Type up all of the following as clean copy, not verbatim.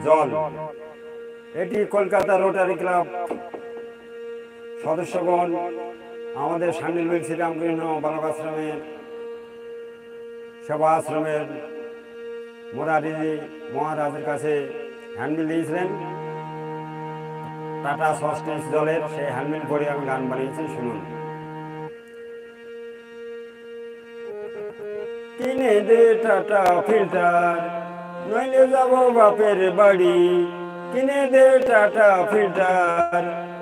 জল। এটি Kolkata rotary club সদস্যগণ আমাদের শান্তিল শ্রীরামকৃষ্ণ বালক আশ্রমের সেবা আশ্রমের মুরারিজি মহারাজের কাছে হ্যান্ডবিল দিয়েছিলেন। টাটা সস্টিস জলের সেই হ্যান্ডবিল পরে আমি গান বানিয়েছি, শুনুন। কিনে দে টাটা ফিল্টার, নইলে যাব বাপের বাড়ি। কিনে দে টাটা ফিল্টার,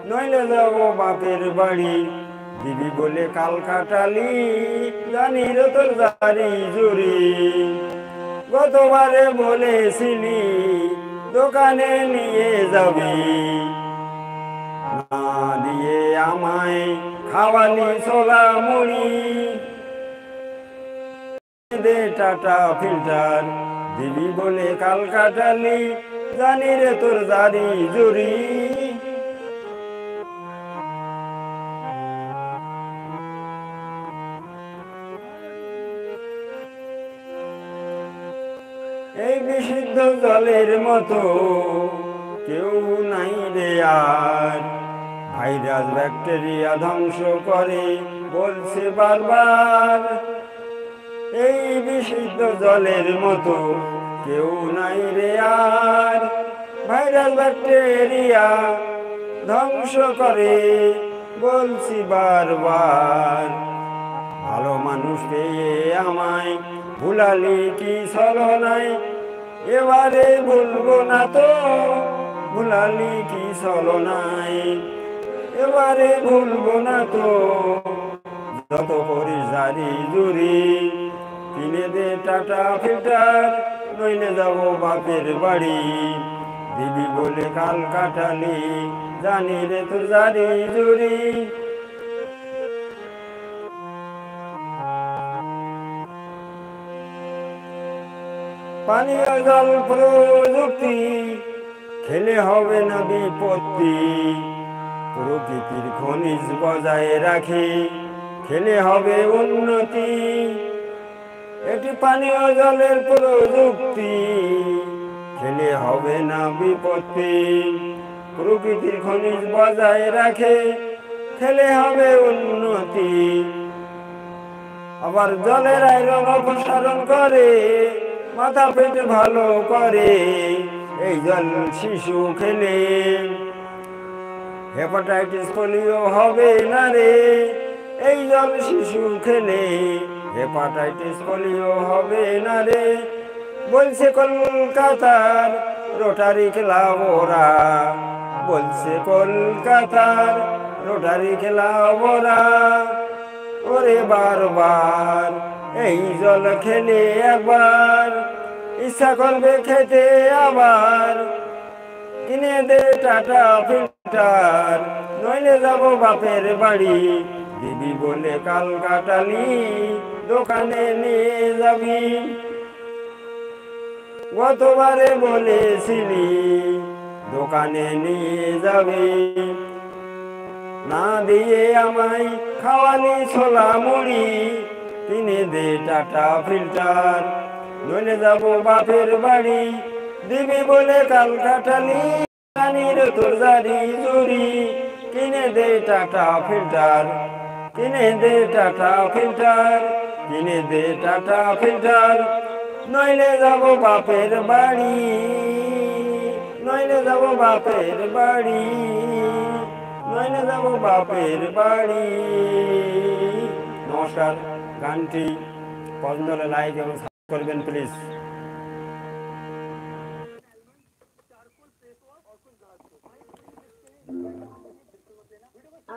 নইলে যাব বাপের বাড়ি। দিবি বলে কাল কাটালি, জানি রে তোর দাড়ি জুড়ি। গতবারে বলেছিলি দোকানে নিয়ে যাবি, না দিয়ে আমায় খাওয়ালি ছোলা মুড়ি। দে টাটা ফিল্টার, দিবি বলে কাল কাটালি, জানি রে তোর দাড়ি জুড়ি। এই বিশুদ্ধ জলের মতো কেউ নাই রে আর, ভাইরাস ব্যাকটেরিয়া ধ্বংস করে বলছে বারবার। এই বিশুদ্ধ জলের মতো কেউ নাই রে আর, ভাইরাস ব্যাকটেরিয়া ধ্বংস করে বলছি বারবার। ভালো মানুষ পেয়ে আমায় ভুলালি কি ছলনায়, এবারে ভুলবো না তো ভুলালি কি ছলনায়। এবারে ভুলবো না তো যত করিস দাড়ি জুড়ি। কিনে দে টাটা ফিল্টার, নইলে যাব বাপের বাড়ি। দিবি বলে কাল কাটালি, জানি রে তোর দাড়ি জুড়ি। পানীয় জল প্রযুক্তি খেলে হবে না বিপত্তি। প্রকৃতির খনিজ বজায় রাখে খেলে হবে উন্নতি। এটি পানীয় জলের প্রযুক্তি, খেলে হবে না বিপত্তি। প্রকৃতির খনিজ বজায় রাখে খেলে হবে উন্নতি। আবার জলের আয়রন অপসারণ করে, মাথা পেট ভালো করে। এই জল শিশু খেলে হেপাটাইটিস পোলিও হবে না রে। এই জল শিশু খেলে হেপাটাইটিস পোলিও হবে না রে, বলছে কলকাতার রোটারি ক্লাব ওরা। বলছে কলকাতার রোটারি ক্লাব ওরা। ওরে বারবার এই জল খেলে একবার, ইচ্ছা করবে খেতে আবার। কিনে দে টাটা ফিল্টার, নইলে যাব বাপের বাড়ি। দিবি বলে কাল কাটালি, দোকানে নিয়ে যাবি। গতবারে বলেছিলি দোকানে নিয়ে যাবি, না দিয়ে আমায় খাওয়ালি ছোলা মুড়ি। কিনে দে টাটা ফিল্টার, নইলে যাব বাপের বাড়ি। দিবি বলে কাল কাটালি, জানি রে তোর দাড়ি জুড়ি। কিনে দে টাটা ফিল্টার, কিনে দে টাটা ফিল্টার, কিনে দে টাটা ফিল্টার, নইলে যাব বাপের বাড়ি। নইলে যাব বাপের বাড়ি, নইলে যাব বাপের বাড়ি। নমস্কার। গানটি পছন্দ হলে লাইক এবং সাবস্ক্রাইব করবেন প্লিজ।